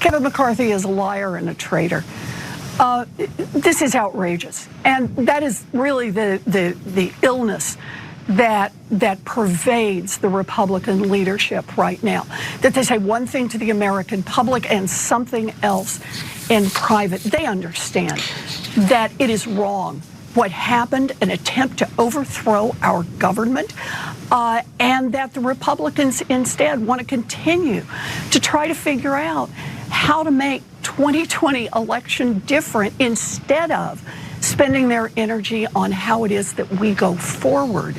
Kevin McCarthy is a liar and a traitor. This is outrageous, and that is really the illness that pervades the Republican leadership right now. That they say one thing to the American public and something else in private. They understand that it is wrong what happened, an attempt to overthrow our government, and that the Republicans instead want to continue to try to figure out how to make 2020 election different instead of spending their energy on how it is that we go forward.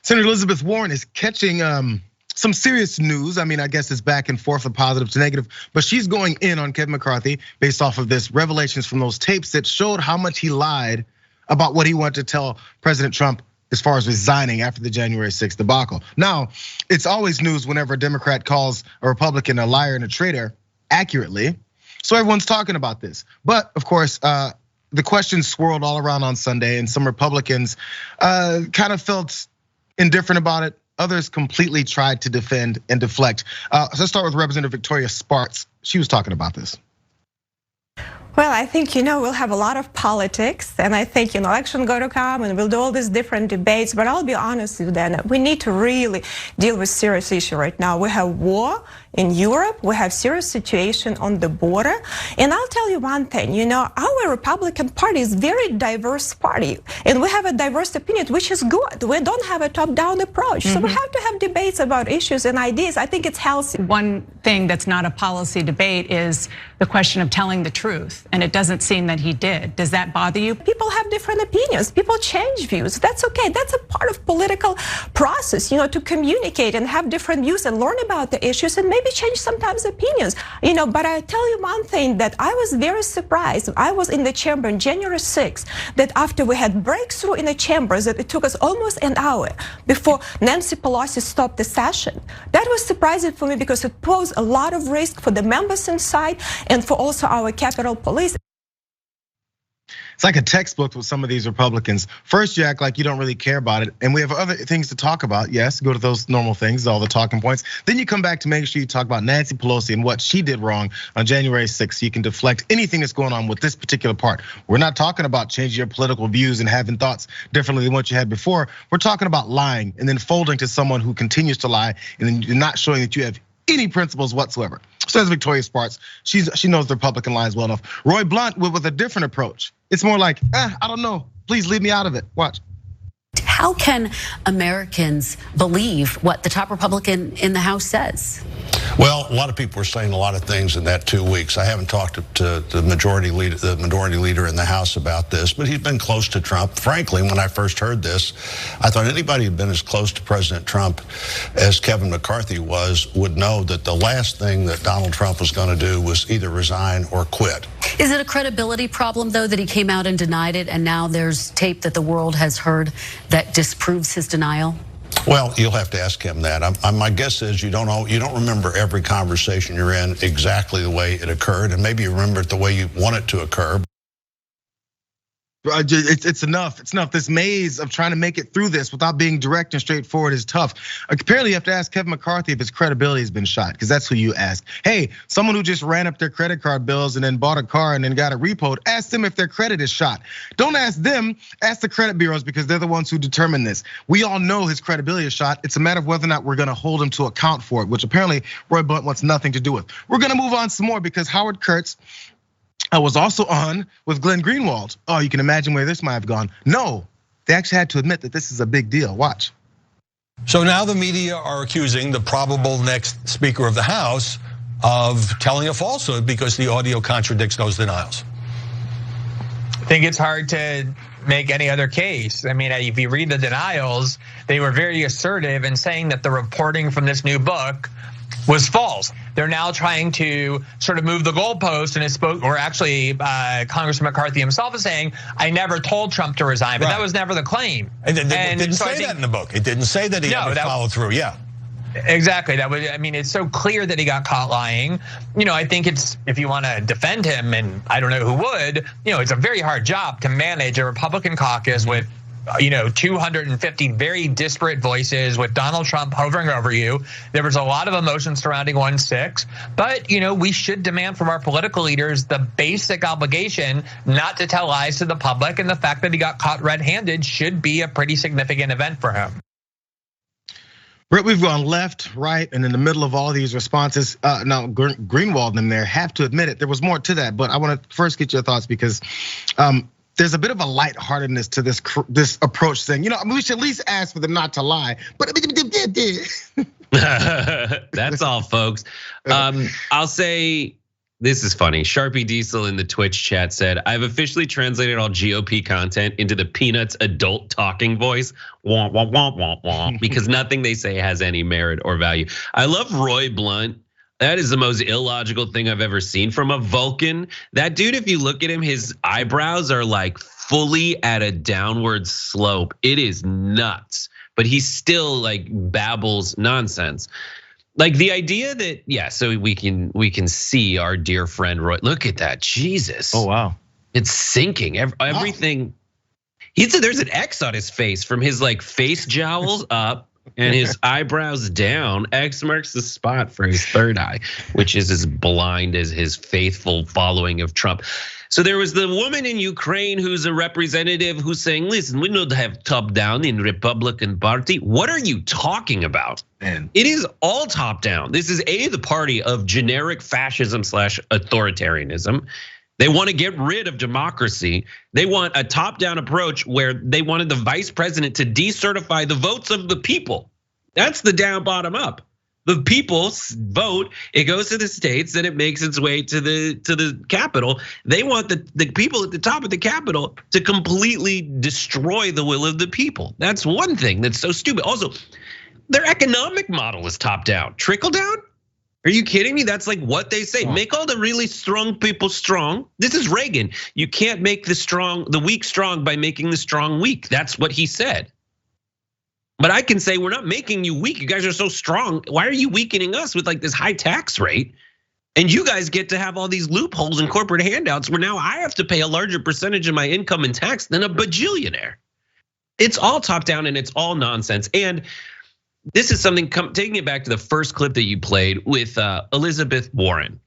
Senator Elizabeth Warren is catching some serious news. I mean, I guess it's back and forth, from positive to negative, but she's going in on Kevin McCarthy based off of this revelations from those tapes that showed how much he lied about what he wanted to tell President Trump as far as resigning after the January 6th debacle. Now, it's always news whenever a Democrat calls a Republican a liar and a traitor accurately. So everyone's talking about this. But of course, the questions swirled all around on Sunday, and some Republicans kind of felt indifferent about it. Others completely tried to defend and deflect. So let's start with Representative Victoria Spartz. She was talking about this. Well, I think, we'll have a lot of politics, and I think an election going to come, and we'll do all these different debates. But I'll be honest with you, Dana, we need to really deal with serious issue right now. We have war in Europe, we have serious situation on the border, and I'll tell you one thing. Our Republican Party is a very diverse party, and we have a diverse opinion, which is good. We don't have a top-down approach, so we have to have debates about issues and ideas. I think it's healthy. One thing that's not a policy debate is the question of telling the truth, and it doesn't seem that he did. Does that bother you? People have different opinions. People change views. That's okay. That's a part of political process, to communicate and have different views and learn about the issues and maybe change sometimes opinions. But I tell you one thing, that I was very surprised. I was in the chamber on January 6th, that after we had breakthrough in the chambers, that it took us almost an hour before Nancy Pelosi stopped the session. That was surprising for me because it posed a lot of risk for the members inside and for also our Capitol Police. It's like a textbook with some of these Republicans. First, you act like you don't really care about it, and we have other things to talk about. Yes, go to those normal things, all the talking points. Then you come back to make sure you talk about Nancy Pelosi and what she did wrong on January 6th, so you can deflect anything that's going on with this particular part. We're not talking about changing your political views and having thoughts differently than what you had before. We're talking about lying and then folding to someone who continues to lie, and then you're not showing that you have any principles whatsoever. Says Victoria Spartz. She knows the Republican lines well enough. Roy Blunt with a different approach. It's more like, I don't know. Please leave me out of it. Watch. How can Americans believe what the top Republican in the House says? Well, a lot of people were saying a lot of things in that 2 weeks. I haven't talked to the minority leader in the House about this, but he's been close to Trump. Frankly, when I first heard this, I thought anybody who'd been as close to President Trump as Kevin McCarthy would know that the last thing that Donald Trump was going to do was either resign or quit. Is it a credibility problem, though, that he came out and denied it, and now there's tape that the world has heard that disproves his denial? Well, you'll have to ask him that. My guess is you don't remember every conversation you're in exactly the way it occurred, and maybe you remember it the way you want it to occur. It's enough. It's enough. This maze of trying to make it through this without being direct and straightforward is tough. Apparently, you have to ask Kevin McCarthy if his credibility has been shot, because that's who you ask. Hey, someone who just ran up their credit card bills and then bought a car and then got it repoed, ask them if their credit is shot. Don't ask them, ask the credit bureaus, because they're the ones who determine this. We all know his credibility is shot. It's a matter of whether or not we're gonna hold him to account for it, which apparently Roy Blunt wants nothing to do with. We're gonna move on some more because Howard Kurtz was also on with Glenn Greenwald. Oh, you can imagine where this might have gone. No, they actually had to admit that this is a big deal. Watch. So now the media are accusing the probable next Speaker of the House of telling a falsehood because the audio contradicts those denials. I think it's hard to make any other case. I mean, if you read the denials, they were very assertive in saying that the reporting from this new book was false. They're now trying to sort of move the goalpost, and actually Congressman McCarthy himself is saying, I never told Trump to resign, but that was never the claim. And it didn't say that in the book. It didn't say that he ever followed through, yeah. Exactly, it's so clear that he got caught lying. I think if you want to defend him, and I don't know who would, it's a very hard job to manage a Republican caucus with 250 very disparate voices with Donald Trump hovering over you. There was a lot of emotion surrounding 1-6, but we should demand from our political leaders the basic obligation not to tell lies to the public, and the fact that he got caught red-handed should be a pretty significant event for him. Brett, we've gone left, right, and in the middle of all these responses. Now, Greenwald and them there have to admit it. There was more to that, but I want to first get your thoughts because there's a bit of a lightheartedness to this approach saying, we should at least ask for them not to lie. But that's all, folks. I'll say this is funny. Sharpie Diesel in the Twitch chat said, "I've officially translated all GOP content into the Peanuts adult talking voice, womp womp womp womp womp, because nothing they say has any merit or value." I love Roy Blunt. That is the most illogical thing I've ever seen from a Vulcan. That dude, if you look at him, his eyebrows are like fully at a downward slope. It is nuts, but he still like babbles nonsense. Like the idea that, so we can see our dear friend Roy. Look at that, Jesus. Oh, wow. It's sinking, everything. There's an X on his face from his like face jowls up and his eyebrows down. X marks the spot for his third eye, which is as blind as his faithful following of Trump. So there was the woman in Ukraine who's a representative who's saying, listen, we don't have top down in Republican Party. What are you talking about? Man. It is all top down. This is the party of generic fascism / authoritarianism. They want to get rid of democracy. They want a top down approach where they wanted the vice president to decertify the votes of the people. That's the down bottom up. The people vote, it goes to the states, then it makes its way to the Capitol. They want the people at the top of the Capitol to completely destroy the will of the people. That's one thing that's so stupid. Also, their economic model is top down. Trickle down? Are you kidding me? That's like what they say. Make all the really strong people strong. This is Reagan. You can't make the weak strong by making the strong weak. That's what he said. But I can say, we're not making you weak. You guys are so strong. Why are you weakening us with like this high tax rate? And you guys get to have all these loopholes and corporate handouts where now I have to pay a larger percentage of my income in tax than a bajillionaire. It's all top down and it's all nonsense. And this is something, taking it back to the first clip that you played with Elizabeth Warren.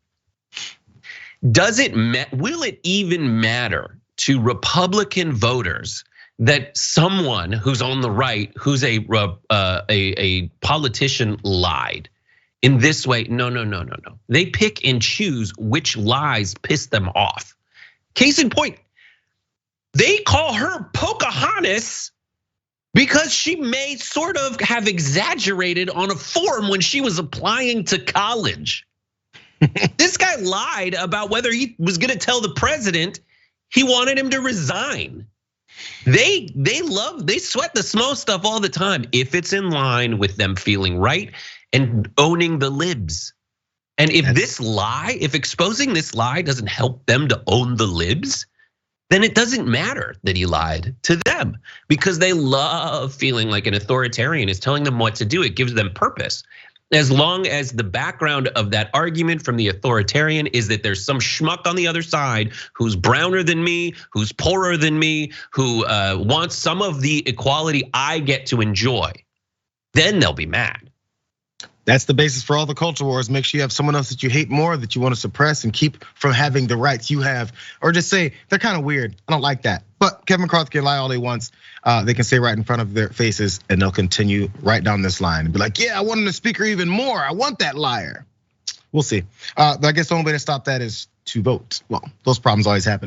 Will it even matter to Republican voters that someone who's on the right, who's a politician, lied in this way? No. They pick and choose which lies piss them off. Case in point, they call her Pocahontas because she may sort of have exaggerated on a form when she was applying to college. This guy lied about whether he was gonna tell the president he wanted him to resign. They sweat the small stuff all the time if it's in line with them feeling right and owning the libs. And if exposing this lie doesn't help them to own the libs, then it doesn't matter that he lied to them, because they love feeling like an authoritarian is telling them what to do. It gives them purpose. As long as the background of that argument from the authoritarian is that there's some schmuck on the other side who's browner than me, who's poorer than me, who wants some of the equality I get to enjoy, then they'll be mad. That's the basis for all the culture wars. Make sure you have someone else that you hate more, that you want to suppress and keep from having the rights you have, or just say they're kind of weird. I don't like that. But Kevin McCarthy can lie all he wants. They can say right in front of their faces, and they'll continue right down this line and be like, yeah, I want him to speak her even more. I want that liar. We'll see. I guess the only way to stop that is to vote. Well, those problems always happen.